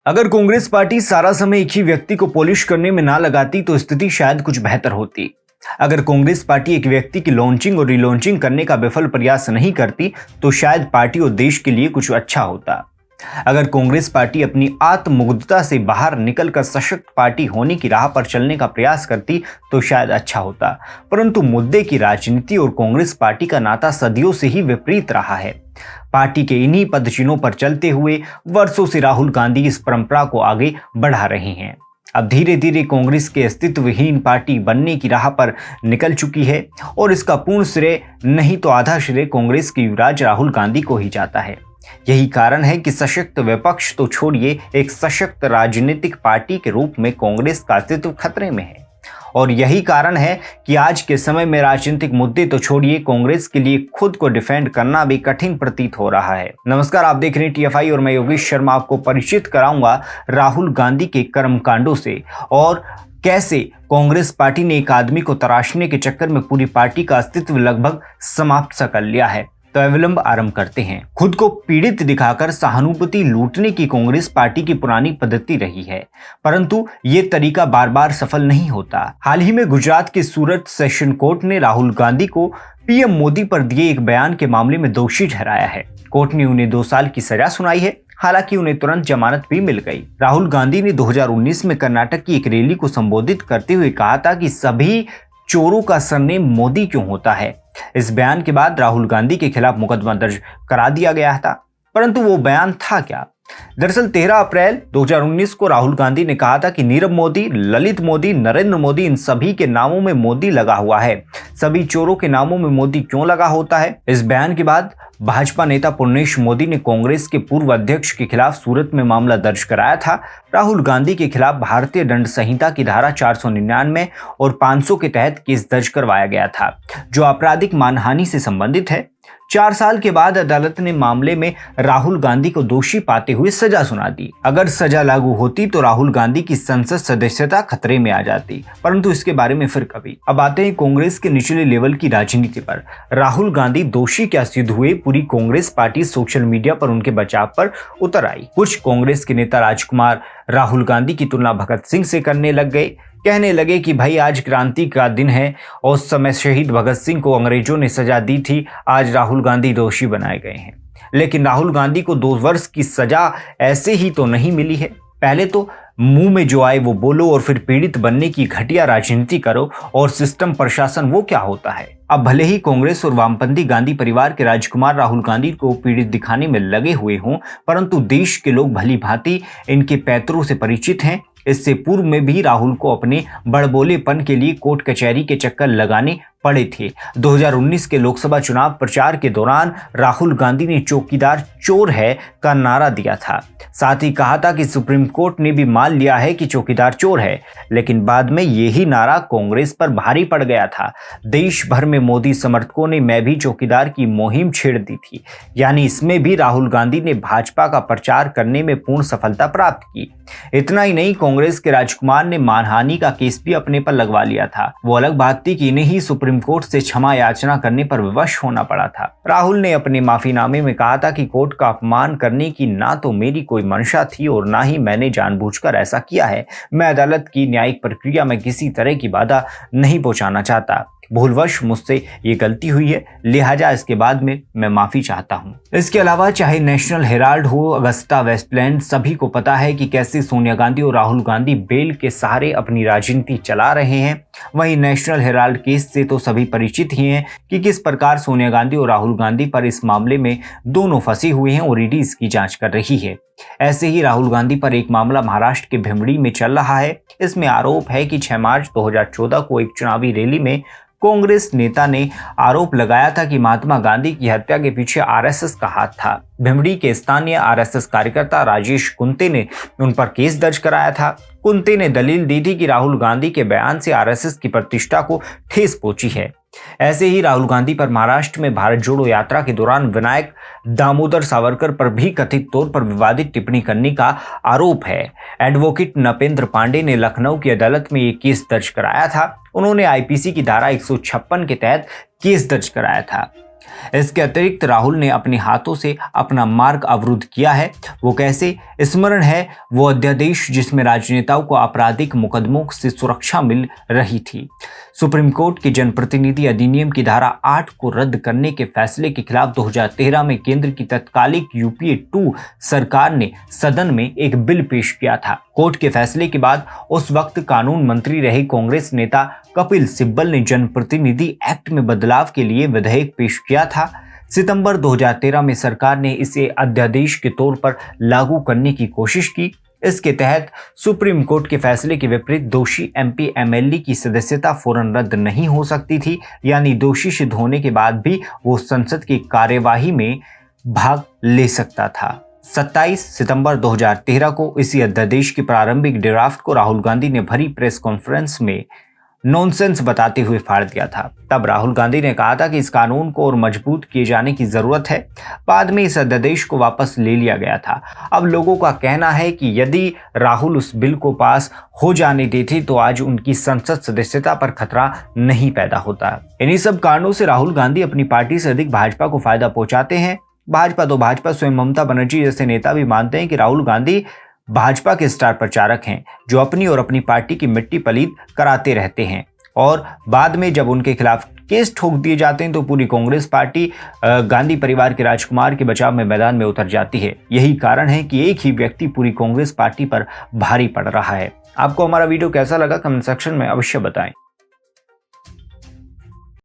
अगर कांग्रेस पार्टी सारा समय एक ही व्यक्ति को पॉलिश करने में ना लगाती तो स्थिति शायद कुछ बेहतर होती। अगर कांग्रेस पार्टी एक व्यक्ति की लॉन्चिंग और रिलॉन्चिंग करने का विफल प्रयास नहीं करती तो शायद पार्टी और देश के लिए कुछ अच्छा होता। अगर कांग्रेस पार्टी अपनी आत्ममुग्धता से बाहर निकलकर सशक्त पार्टी होने की राह पर चलने का प्रयास करती तो शायद अच्छा होता। परंतु मुद्दे की राजनीति और कांग्रेस पार्टी का नाता सदियों से ही विपरीत रहा है। पार्टी के इन्हीं पदचिन्हों पर चलते हुए वर्षों से राहुल गांधी इस परंपरा को आगे बढ़ा रहे हैं। अब धीरे धीरे कांग्रेस के अस्तित्वहीन पार्टी बनने की राह पर निकल चुकी है और इसका पूर्ण श्रेय नहीं तो आधा श्रेय कांग्रेस के युवराज राहुल गांधी को ही जाता है। यही कारण है कि सशक्त विपक्ष तो छोड़िए, एक सशक्त राजनीतिक पार्टी के रूप में कांग्रेस का अस्तित्व खतरे में है। और यही कारण है कि आज के समय में राजनीतिक मुद्दे तो छोड़िए, कांग्रेस के लिए खुद को डिफेंड करना भी कठिन प्रतीत हो रहा है। नमस्कार, आप देख रहे हैं टीएफआई और मैं योगेश शर्मा आपको परिचित कराऊंगा राहुल गांधी के कर्मकांडों से और कैसे कांग्रेस पार्टी ने एक आदमी को तराशने के चक्कर में पूरी पार्टी का अस्तित्व लगभग समाप्त सा कर लिया है। तो अविलंब आरंभ करते हैं। खुद को पीड़ित दिखाकर सहानुभूति लूटने की कांग्रेस पार्टी की पुरानी पद्धति रही है, परंतु ये तरीका बार बार सफल नहीं होता। हाल ही में गुजरात के सूरत सेशन कोर्ट ने राहुल गांधी को पीएम मोदी पर दिए एक बयान के मामले में दोषी ठहराया है। कोर्ट ने उन्हें 2 साल की सजा सुनाई है, हालांकि उन्हें तुरंत जमानत भी मिल गई। राहुल गांधी ने 2019 में कर्नाटक की एक रैली को संबोधित करते हुए कहा था कि सभी चोरों का सरनेम मोदी क्यों होता है। इस बयान के बाद राहुल गांधी के खिलाफ मुकदमा दर्ज करा दिया गया था, परंतु वो बयान था क्या? दरअसल 13 अप्रैल 2019 को राहुल गांधी ने कहा था कि नीरव मोदी, ललित मोदी, नरेंद्र मोदी, इन सभी के नामों में मोदी लगा हुआ है। सभी चोरों के नामों में मोदी क्यों लगा होता है? इस बयान के बाद भाजपा नेता पुर्णेश मोदी ने कांग्रेस के पूर्व अध्यक्ष के खिलाफ सूरत में मामला दर्ज कराया था। राहुल गांधी के खिलाफ भारतीय दंड संहिता की धारा 499 और 500 के तहत केस दर्ज करवाया गया था, जो आपराधिक मानहानि से संबंधित है। 4 साल के बाद अदालत ने मामले में राहुल गांधी को दोषी पाते हुए सजा सुना दी। अगर सजा लागू होती तो राहुल गांधी की संसद सदस्यता खतरे में आ जाती, परंतु इसके बारे में फिर कभी। अब आते हैं कांग्रेस के निचले लेवल की राजनीति पर। राहुल गांधी दोषी क्या सिद्ध हुए? पूरी कांग्रेस पार्टी सोशल मीडिया पर उनके बचाव पर उतर आई। कुछ कांग्रेस के नेता राजकुमार राहुल गांधी की तुलना भगत सिंह से करने लग गए। कहने लगे कि भाई आज क्रांति का दिन है और उस समय शहीद भगत सिंह को अंग्रेजों ने सजा दी थी, आज राहुल गांधी दोषी बनाए गए हैं। लेकिन राहुल गांधी को 2 वर्ष की सजा ऐसे ही तो नहीं मिली है। पहले तो मुंह में जो आए वो बोलो और फिर पीड़ित बनने की घटिया राजनीति करो, और सिस्टम प्रशासन वो क्या होता है। अब भले ही कांग्रेस और वामपंथी गांधी परिवार के राजकुमार राहुल गांधी को पीड़ित दिखाने में लगे हुए हों, परंतु देश के लोग भली भांति इनके पैतरों से परिचित हैं। इससे पूर्व में भी राहुल को अपने बड़बोलेपन के लिए कोर्ट कचहरी के चक्कर लगाने पड़े थे। 2019 के लोकसभा चुनाव प्रचार के दौरान राहुल गांधी ने चौकीदार चोर है का नारा दिया था। साथ ही कहा था कि सुप्रीम कोर्ट ने भी मान लिया है कि चौकीदार चोर है, लेकिन बाद में यही नारा कांग्रेस पर भारी पड़ गया था। देश भर में मोदी समर्थकों ने मैं भी चौकीदार की मुहिम छेड़ दी थी, यानी इसमें भी राहुल गांधी ने भाजपा का प्रचार करने में पूर्ण सफलता प्राप्त की। इतना ही नहीं, कांग्रेस के राजकुमार ने मानहानि का केस भी अपने पर लगवा लिया था। वो अलग बात थी कि इन्हें ही सुप्रीम कोर्ट से क्षमा याचना करने पर विवश होना पड़ा था। राहुल ने अपने माफीनामे में कहा था कि कोर्ट का अपमान करने की ना तो मेरी कोई मंशा थी और ना ही मैंने जानबूझकर ऐसा किया है। मैं अदालत की न्यायिक प्रक्रिया में किसी तरह की बाधा नहीं पहुंचाना चाहता। भूलवश मुझसे ये गलती हुई है, लिहाजा इसके बाद में मैं माफी चाहता हूँ। इसके अलावा चाहे नेशनल हेराल्ड हो, अगस्ता वेस्टलैंड, सभी को पता है कि कैसे सोनिया गांधी और राहुल गांधी बेल के सहारे अपनी राजनीति चला रहे हैं। वहीं नेशनल हेराल्ड केस से तो सभी परिचित ही हैं कि किस प्रकार सोनिया गांधी और राहुल गांधी पर इस मामले में दोनों फंसे हुए हैं और ईडी इसकी जांच कर रही है। ऐसे ही राहुल गांधी पर एक मामला महाराष्ट्र के भिवंडी में चल रहा है। इसमें आरोप है कि 6 मार्च 2014 को एक चुनावी रैली में कांग्रेस नेता ने आरोप लगाया था कि महात्मा गांधी की हत्या के पीछे आरएसएस का हाथ था। भिवंडी के स्थानीय आरएसएस कार्यकर्ता राजेश कुंते ने उन पर केस दर्ज कराया था। कुंते ने दलील दी थी कि राहुल गांधी के बयान से आरएसएस की प्रतिष्ठा को ठेस पहुंची है। ऐसे ही राहुल गांधी पर महाराष्ट्र में भारत जोड़ो यात्रा के दौरान विनायक दामोदर सावरकर पर भी कथित तौर पर विवादित टिप्पणी करने का आरोप है। एडवोकेट नपेंद्र पांडे ने लखनऊ की अदालत में एक केस दर्ज कराया था। उन्होंने आईपीसी की धारा 156 के तहत केस दर्ज कराया था। इसके अतिरिक्त राहुल ने अपने हाथों से अपना मार्ग अवरुद्ध किया है। वो कैसे? स्मरण है वो अध्यादेश जिसमें राजनेताओं को आपराधिक मुकदमों से सुरक्षा मिल रही थी। सुप्रीम कोर्ट के जनप्रतिनिधि अधिनियम की धारा 8 को रद्द करने के फैसले के खिलाफ 2013 में केंद्र की तत्कालिक यूपीए 2 सरकार ने सदन में एक बिल पेश किया था। कोर्ट के फैसले के बाद उस वक्त कानून मंत्री रहे कांग्रेस नेता कपिल सिब्बल ने जनप्रतिनिधि एक्ट में बदलाव के लिए विधेयक पेश किया था। सितंबर 2013 में सरकार ने इसे अध्यादेश के तौर पर लागू करने की कोशिश की। इसके तहत सुप्रीम कोर्ट के फैसले के विपरीत दोषी एमपी एमएलए की सदस्यता फौरन रद्द नहीं हो सकती थी, यानी दोषी सिद्ध होने के बाद भी वो संसद की कार्यवाही में भाग ले सकता था। 27 सितंबर 2013 को इसी अध्यादेश की प्रारंभिक ड्राफ्ट को राहुल गांधी ने भरी प्रेस कॉन्फ्रेंस में नॉनसेंस बताते हुए फाड़ दिया था। तब राहुल गांधी ने कहा था कि इस कानून को और मजबूत किए जाने की जरूरत है। बाद में इस अध्यादेश को वापस ले लिया गया था। अब लोगों का कहना है कि यदि राहुल उस बिल को पास हो जाने देते तो आज उनकी संसद सदस्यता पर खतरा नहीं पैदा होता। इन्हीं सब कारणों से राहुल गांधी अपनी पार्टी से अधिक भाजपा को फायदा पहुंचाते हैं। भाजपा स्वयं ममता बनर्जी जैसे नेता भी मानते हैं कि राहुल गांधी भाजपा के स्टार प्रचारक हैं जो अपनी और अपनी पार्टी की मिट्टी पलीत कराते रहते हैं, और बाद में जब उनके खिलाफ केस ठोक दिए जाते हैं तो पूरी कांग्रेस पार्टी गांधी परिवार के राजकुमार के बचाव में मैदान में उतर जाती है। यही कारण है कि एक ही व्यक्ति पूरी कांग्रेस पार्टी पर भारी पड़ रहा है। आपको हमारा वीडियो कैसा लगा कमेंट सेक्शन में अवश्य बताएं।